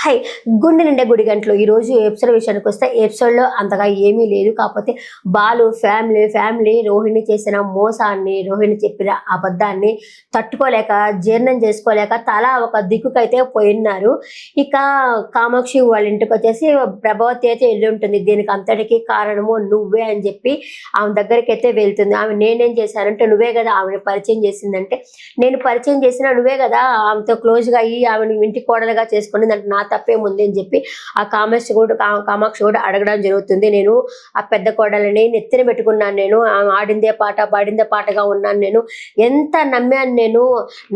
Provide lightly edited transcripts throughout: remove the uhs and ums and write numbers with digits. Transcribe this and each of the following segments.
Hi గుండె నిండే గుడి గంటలు ఈరోజు ఎపిసోడ్ విషయానికి వస్తే ఎపిసోడ్లో అంతగా ఏమీ లేదు. కాకపోతే బాలు ఫ్యామిలీ రోహిణి చేసిన మోసాన్ని, రోహిణి చెప్పిన అబద్ధాన్ని తట్టుకోలేక, జీర్ణం చేసుకోలేక తలా ఒక దిక్కుకైతే పోయినారు. ఇక కామాక్షి వాళ్ళ ఇంటికి వచ్చేసి ప్రభావతి అయితే వెళ్ళి ఉంటుంది. దీనికి అంతటికీ కారణము నువ్వే అని చెప్పి ఆమె దగ్గరికి అయితే వెళ్తుంది. ఆమె నేనేం చేశానంటే నువ్వే కదా ఆమెను పరిచయం చేసిందంటే, నేను పరిచయం చేసినా నువ్వే కదా ఆమెతో క్లోజ్గా అయ్యి ఆమెను ఇంటి కోడలుగా చేసుకుని అంటే నా తప్పేముంది అని చెప్పి ఆ కామాక్షి కూడా అడగడం జరుగుతుంది. నేను ఆ పెద్ద కోడలని నెత్తిన పెట్టుకున్నాను, నేను ఆడిందే పాట పాడిందే పాటగా ఉన్నాను, నేను ఎంత నమ్మాను, నేను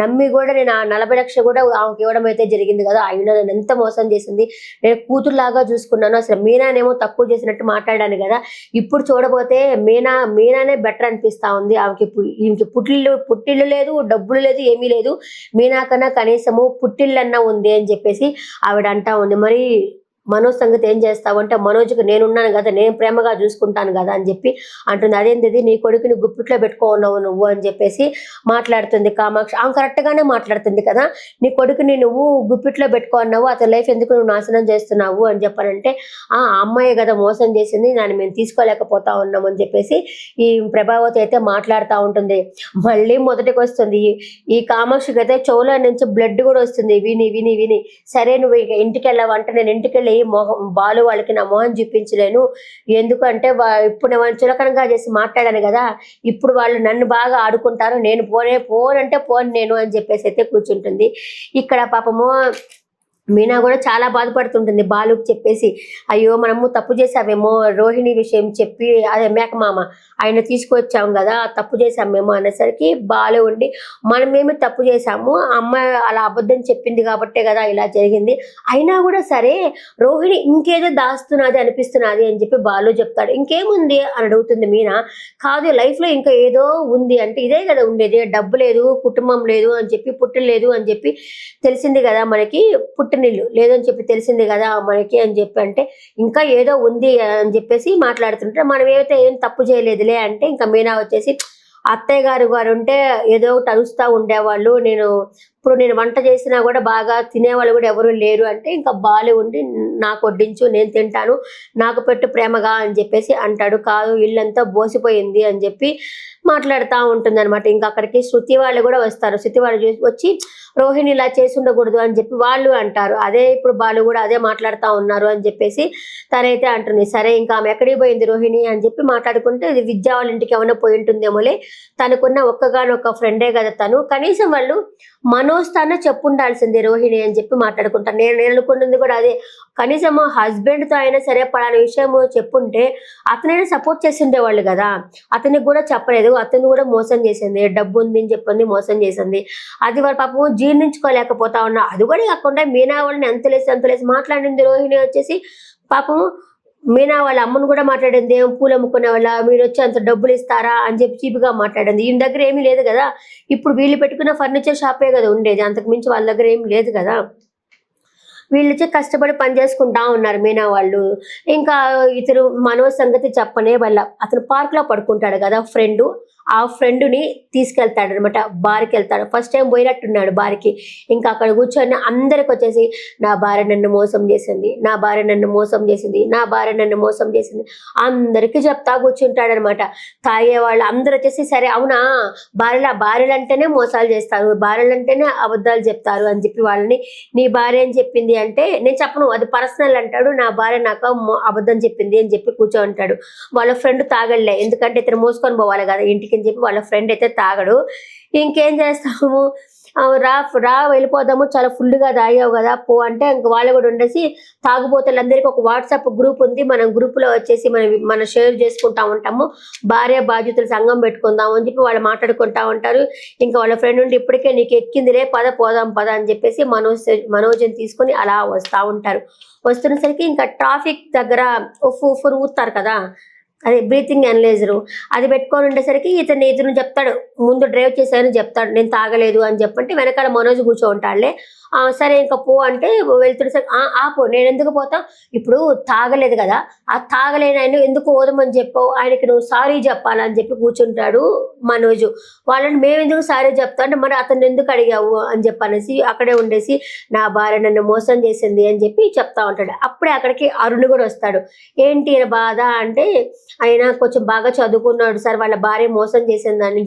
నమ్మి కూడా నేను ఆ 40 లక్షలు కూడా ఆమెకి ఇవ్వడం అయితే జరిగింది కదా, అయినా నేను ఎంత మోసం చేసింది, నేను కూతురులాగా చూసుకున్నాను, అసలు మీనానేమో తక్కువ చేసినట్టు మాట్లాడాను కదా, ఇప్పుడు చూడబోతే మీనానే బెటర్ అనిపిస్తా ఉంది. ఈమెకి పుట్టిల్లు లేదు, డబ్బులు లేదు, ఏమీ లేదు, మీనా కన్నా కనీసము పుట్టిల్లన్నా ఉంది అని చెప్పేసి ఆవిడ అంటా ఉంది. మరి మనోజ్ సంగతి ఏం చేస్తావు అంటే, మనోజ్కి నేనున్నాను కదా, నేను ప్రేమగా చూసుకుంటాను కదా అని చెప్పి అంటుంది. అదేంటిది నీ కొడుకుని గుప్పిట్లో పెట్టుకోన్నావు నువ్వు అని చెప్పేసి మాట్లాడుతుంది కామాక్షి. ఆమె కరెక్ట్గానే మాట్లాడుతుంది కదా, నీ కొడుకుని నువ్వు గుప్పిట్లో పెట్టుకున్నావు, అతని లైఫ్ ఎందుకు నువ్వు నాశనం చేస్తున్నావు అని చెప్పానంటే, ఆ అమ్మాయి కదా మోసం చేసింది, దాన్ని మేము తీసుకోలేకపోతా ఉన్నాం అని చెప్పేసి ఈ ప్రభావతి అయితే మాట్లాడుతూ ఉంటుంది. మళ్ళీ మొదటికి వస్తుంది ఈ కామాక్షికి అయితే చెవులో నుంచి బ్లడ్ కూడా వస్తుంది. విని విని విని సరే నువ్వు ఇక ఇంటికి వెళ్ళావంటే, నేను ఇంటికి వెళ్ళి బాలు వాళ్ళకి నా మొహం చూపించలేను, ఎందుకంటే ఇప్పుడు నేను చులకనగా చేసి మాట్లాడాను కదా, ఇప్పుడు వాళ్ళు నన్ను బాగా ఆడుకుంటారు, నేను పోనంటే పోను నేను అని చెప్పేసి అయితే కూర్చుంటుంది. ఇక్కడ పాపము మీనా కూడా చాలా బాధపడుతుంటుంది బాలుకి చెప్పేసి, అయ్యో మనము తప్పు చేసామేమో, రోహిణి విషయం చెప్పి అదే మేకమామ ఆయన తీసుకొచ్చాం కదా, తప్పు చేసామేమో అనేసరికి బాలు ఉండి మనమేమి తప్పు చేసాము, అమ్మాయి అలా అబద్ధం చెప్పింది కాబట్టే కదా ఇలా జరిగింది, అయినా కూడా సరే రోహిణి ఇంకేదో దాస్తున్నది అనిపిస్తున్నది అని చెప్పి బాలు చెప్తాడు. ఇంకేముంది అని అడుగుతుంది మీనా. కాదు లైఫ్లో ఇంకా ఏదో ఉంది అంటే, ఇదే కదా ఉండేది, డబ్బు లేదు, కుటుంబం లేదు అని చెప్పి, పుట్టిన లేదు అని చెప్పి తెలిసింది కదా మనకి, పుట్టినిల్లు లేదని చెప్పి తెలిసింది కదా మనకి అని చెప్పి అంటే, ఇంకా ఏదో ఉంది అని చెప్పేసి మాట్లాడుతుంటే, మనం ఏమైతే ఏం తప్పు చేయలేదులే అంటే, ఇంకా మీనా వచ్చేసి అత్తయ్య గారు ఉంటే ఏదో ఒకటి అరుస్తూ ఉండేవాళ్ళు, ఇప్పుడు నేను వంట చేసినా కూడా బాగా తినేవాళ్ళు కూడా ఎవరు లేరు అంటే, ఇంకా బాలు ఉండి నాకు వడ్డించు, నేను తింటాను, నాకు పెట్టు ప్రేమగా అని చెప్పేసి అంటాడు. కాదు ఇల్లంతా బోసిపోయింది అని చెప్పి మాట్లాడుతూ ఉంటుంది అనమాట. ఇంకా అక్కడికి శృతి వాళ్ళు కూడా వస్తారు. శృతి వాళ్ళు వచ్చి రోహిణి ఇలా చేసి ఉండకూడదు అని చెప్పి వాళ్ళు అంటారు. అదే ఇప్పుడు బాలు కూడా అదే మాట్లాడుతూ ఉన్నారు అని చెప్పేసి తనైతే అంటుంది. సరే ఇంకా ఆమె ఎక్కడికి పోయింది రోహిణి అని చెప్పి మాట్లాడుకుంటే, ఇది విద్యా వాళ్ళ ఇంటికి ఏమైనా పోయి ఉంటుందేమోలే, తనకున్న ఒక్కగానొక్క ఫ్రెండే కదా తను, కనీసం వాళ్ళు మనోజ్ తన చెప్పుండాల్సిందే రోహిణి అని చెప్పి మాట్లాడుకుంటాను. నేను అనుకుంటుంది కూడా అదే, కనీసం హస్బెండ్తో అయినా సరే పలానా విషయం చెప్పుంటే అతనైనా సపోర్ట్ చేసి ఉండేవాళ్ళు కదా, అతనికి కూడా చెప్పలేదు, అతను కూడా మోసం చేసింది, డబ్బు ఉంది అని చెప్పింది, మోసం చేసింది, అది వాళ్ళ పాపం జీర్ణించుకోలేకపోతా ఉన్నా. అది కూడా కాకుండా మీనా వాళ్ళని అంతలేసి మాట్లాడింది రోహిణి వచ్చేసి. పాపం మీనా వాళ్ళ అమ్మను కూడా మాట్లాడింది, ఏం పూలు అమ్ముకునే వాళ్ళ, మీరు వచ్చి అంత డబ్బులు ఇస్తారా అని చెప్పి చీపుగా మాట్లాడింది. ఈయన దగ్గర ఏమీ లేదు కదా, ఇప్పుడు వీళ్ళు పెట్టుకున్న ఫర్నిచర్ షాపే కదా ఉండేది, అంతకు మించి వాళ్ళ దగ్గర ఏమి లేదు కదా, వీళ్ళు వచ్చి కష్టపడి పని చేసుకుంటా ఉన్నారు మీనా వాళ్ళు. ఇంకా ఇతను మనోజ్ సంగతి చెప్పనే వాళ్ళ, అతను పార్క్లో పడుకుంటాడు కదా ఫ్రెండు, ఆ ఫ్రెండ్ని తీసుకెళ్తాడు అనమాట, బార్కి వెళ్తాడు. ఫస్ట్ టైం పోయినట్టున్నాడు బార్కి. ఇంకా అక్కడ కూర్చొని అందరికి వచ్చేసి, నా భార్య నన్ను మోసం చేసింది, నా భార్య నన్ను మోసం చేసింది, నా భార్య నన్ను మోసం చేసింది అందరికీ చెప్తా కూర్చుంటాడు అనమాట. తాగే వాళ్ళు అందరు వచ్చేసి, సరే అవునా భార్యలు అంటేనే మోసాలు చేస్తారు, భార్యలు అంటేనే అబద్ధాలు చెప్తారు అని చెప్పి వాళ్ళని, నీ భార్య ఏం చెప్పింది అంటే, నేను చెప్పను అది పర్సనల్ అంటాడు, నా భార్య నాకు అబద్ధం చెప్పింది అని చెప్పి కూర్చో అంటాడు. వాళ్ళ ఫ్రెండ్ తాగలే, ఎందుకంటే ఇతను మోసుకొని పోవాలి కదా ఇంటికి అని చెప్పి వాళ్ళ ఫ్రెండ్ అయితే తాగడు. ఇంకేం చేస్తాము, రా వెళ్ళిపోదాము, చాలా ఫుల్గా తాగావు కదా పో అంటే, ఇంక వాళ్ళు కూడా ఉండేసి తాగుబోతులందరికీ ఒక వాట్సాప్ గ్రూప్ ఉంది, మనం గ్రూప్లో వచ్చేసి మనం షేర్ చేసుకుంటా ఉంటాము, భార్య బాధ్యతలు సంఘం పెట్టుకుందాము అని చెప్పి వాళ్ళు మాట్లాడుకుంటా ఉంటారు. ఇంకా వాళ్ళ ఫ్రెండ్ ఉండి, ఇప్పటికే నీకు ఎక్కిందిలే పోదాం అని చెప్పేసి మనోజ్ని తీసుకొని అలా వస్తూ ఉంటారు. వస్తున్నసరికి ఇంకా ట్రాఫిక్ దగ్గర ఉఫ్ఫురు ఊస్తారు కదా, అదే బ్రీతింగ్ అనలైజరు, అది పెట్టుకొని ఉండేసరికి ఇతను చెప్తాడు, ముందు డ్రైవ్ చేశానని చెప్తాడు, నేను తాగలేదు అని చెప్పంటే వెనకాల మనోజ్ కూర్చో ఉంటాడులే. సరే ఇంకా పో అంటే వెళ్తుడు సరే ఆపు, నేను ఎందుకు పోతా, ఇప్పుడు తాగలేదు కదా, ఆ తాగలేని ఆయన ఎందుకు ఓదమని చెప్పావు, ఆయనకి నువ్వు సారీ చెప్పాలని చెప్పి కూర్చుంటాడు మనోజు. వాళ్ళని మేము ఎందుకు సారీ చెప్తా అంటే మరి అతను ఎందుకు అడిగావు అని చెప్పనేసి అక్కడే ఉండేసి నా భార్య నన్ను మోసం చేసింది అని చెప్పి చెప్తా ఉంటాడు. అప్పుడే అక్కడికి అరుణ్ కూడా వస్తాడు. ఏంటి ఈయన బాధ అంటే ఆయన కొంచెం బాగా చదువుకున్నాడు సార్, వాళ్ళ భార్య మోసం చేసిందని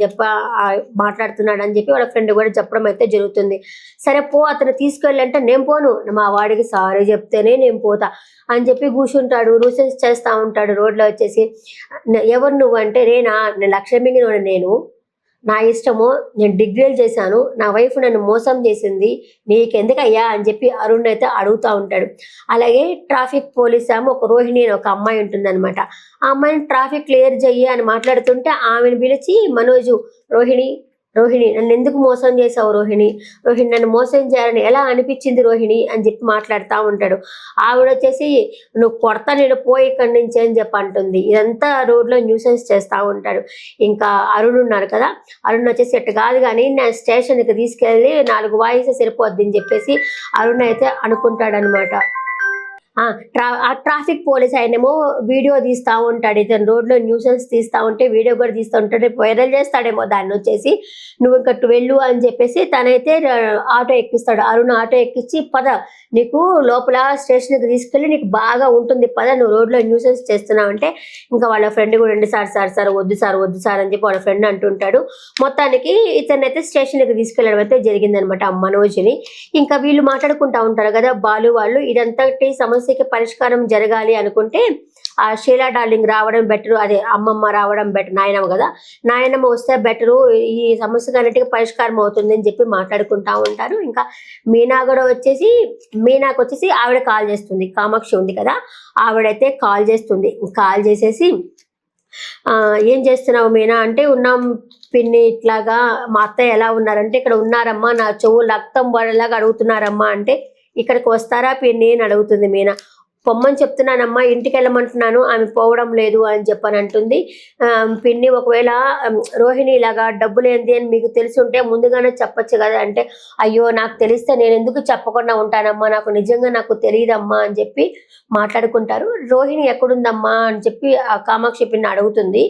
మాట్లాడుతున్నాడు అని చెప్పి వాళ్ళ ఫ్రెండ్ కూడా చెప్పడం అయితే జరుగుతుంది. సరే పో అతను తీసుకెళ్ళంటే నేను పోను, మా వాడికి సారీ చెప్తేనే నేను పోతా అని చెప్పి కూర్చుంటాడు. రూసెన్స్ చేస్తూ ఉంటాడు రోడ్లో వచ్చేసి. ఎవరు నువ్వు అంటే నేను లక్ష్మికి నేను నా ఇష్టము, నేను డిగ్రీలు చేశాను, నా వైఫ్ నన్ను మోసం చేసింది, నీకెందుకయ్యా అని చెప్పి అరుణ్ అయితే అడుగుతూ ఉంటాడు. అలాగే ట్రాఫిక్ పోలీస్ ఆమె ఒక రోహిణి అని ఒక అమ్మాయి ఉంటుందన్నమాట. ఆ అమ్మాయిని ట్రాఫిక్ క్లియర్ చెయ్యి అని మాట్లాడుతుంటే ఆమెను పిలిచి మనోజు రోహిణి నన్ను ఎందుకు మోసం చేసావు రోహిణి నన్ను మోసం చేయాలని ఎలా అనిపించింది రోహిణి అని చెప్పి మాట్లాడుతూ ఉంటాడు. ఆవిడ వచ్చేసి నువ్వు కొడతా నేను పోయి ఇక్కడి నుంచి అని చెప్పి అంటుంది. ఇదంతా రోడ్లో న్యూసెన్స్ చేస్తూ ఉంటాడు. ఇంకా అరుణ్ ఉన్నారు కదా, అరుణ్ వచ్చేసి ఎట్టు కాదు కానీ నా స్టేషన్కి తీసుకెళ్ళి 4 వాయిస్ సరిపోద్ది అని చెప్పేసి అరుణ్ అయితే అనుకుంటాడనమాట. ఆ ట్రాఫిక్ పోలీస్ ఆయనేమో వీడియో తీస్తూ ఉంటాడు. ఇతను రోడ్లో న్యూసెన్స్ తీస్తూ ఉంటే వీడియో కూడా తీస్తూ ఉంటాడు, వైరల్ చేస్తాడేమో దాన్ని వచ్చేసి. నువ్వు ఇంకా వెళ్ళు అని చెప్పేసి తనైతే ఆటో ఎక్కిస్తాడు. అరుణ్ ఆటో ఎక్కించి పద నీకు లోపల స్టేషన్కి తీసుకెళ్ళి నీకు బాగా ఉంటుంది పద, నువ్వు రోడ్లో న్యూసెన్స్ చేస్తున్నావు అంటే ఇంకా వాళ్ళ ఫ్రెండ్ కూడా ఉండి సార్ వద్దు సార్ అని చెప్పి వాళ్ళ ఫ్రెండ్ అంటుంటాడు. మొత్తానికి ఇతనైతే స్టేషన్కి తీసుకెళ్ళడం అయితే జరిగిందనమాట ఆ మనోజ్ని. ఇంకా వీళ్ళు మాట్లాడుకుంటూ ఉంటారు కదా బాలు వాళ్ళు, ఇదంతటి సమస్యకి పరిష్కారం జరగాలి అనుకుంటే ఆ షీలా డార్లింగ్ రావడం బెటరు, అదే అమ్మమ్మ రావడం బెటర్, నాయనమ్మ కదా, నాయనమ్మ వస్తే బెటరు, ఈ సమస్యకు అన్నిటికీ పరిష్కారం అవుతుంది అని చెప్పి మాట్లాడుకుంటూ ఉంటారు. ఇంకా మీనాకు వచ్చేసి ఆవిడ కాల్ చేస్తుంది, కామాక్షి ఉంది కదా ఆవిడైతే కాల్ చేస్తుంది. కాల్ చేసేసి ఏం చేస్తున్నావు మీనా అంటే ఉన్నాం పిన్ని, ఇట్లాగా మా అత్తయ్య ఎలా ఉన్నారంటే ఇక్కడ ఉన్నారమ్మా, నా చెవు రక్తం పడేలాగా అడుగుతున్నారమ్మా అంటే ఇక్కడికి వస్తారా పిన్ని అని అడుగుతుంది మీనా. పొమ్మని చెప్తున్నానమ్మా, ఇంటికి వెళ్ళమంటున్నాను, ఆమె పోవడం లేదు అని చెప్పని అంటుంది. పిన్ని ఒకవేళ రోహిణి ఇలాగా డబ్బులు ఏంది అని మీకు తెలిసి ఉంటే ముందుగానే చెప్పచ్చు కదా అంటే అయ్యో నాకు తెలిస్తే నేను ఎందుకు చెప్పకుండా ఉంటానమ్మా, నాకు తెలియదమ్మా అని చెప్పి మాట్లాడుకుంటారు. రోహిణి ఎక్కడుందమ్మా అని చెప్పి ఆ కామాక్షి పిన్ని అడుగుతుంది.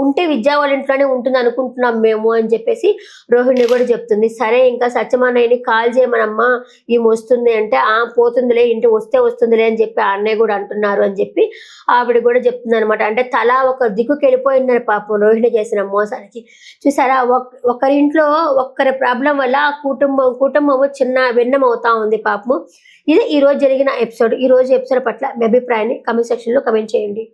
ఉంటే విద్యా వాళ్ళ ఇంట్లోనే ఉంటుంది అనుకుంటున్నాం మేము అని చెప్పేసి రోహిణి కూడా చెప్తుంది. సరే ఇంకా సత్యమానయ్యని కాల్ చేయమనమ్మా ఈమె వస్తుంది అంటే పోతుందిలే, ఇంటి వస్తే వస్తుందిలే అని చెప్పి అన్నయ్య కూడా అంటున్నారు అని చెప్పి ఆవిడ కూడా చెప్తుంది అనమాట. అంటే తలా ఒక దిక్కుకి వెళ్ళిపోయిందని పాపం రోహిణి చేసిన మోసానికి. చూసారా, ఒకరింట్లో ఒక్కరి ప్రాబ్లం వల్ల కుటుంబం చిన్న భిన్నం అవుతా ఉంది పాపము. ఇది ఈ రోజు జరిగిన ఎపిసోడ్. ఈ రోజు ఎపిసోడ్ పట్ల మీ అభిప్రాయాన్ని కామెంట్ సెక్షన్లో కామెంట్ చేయండి.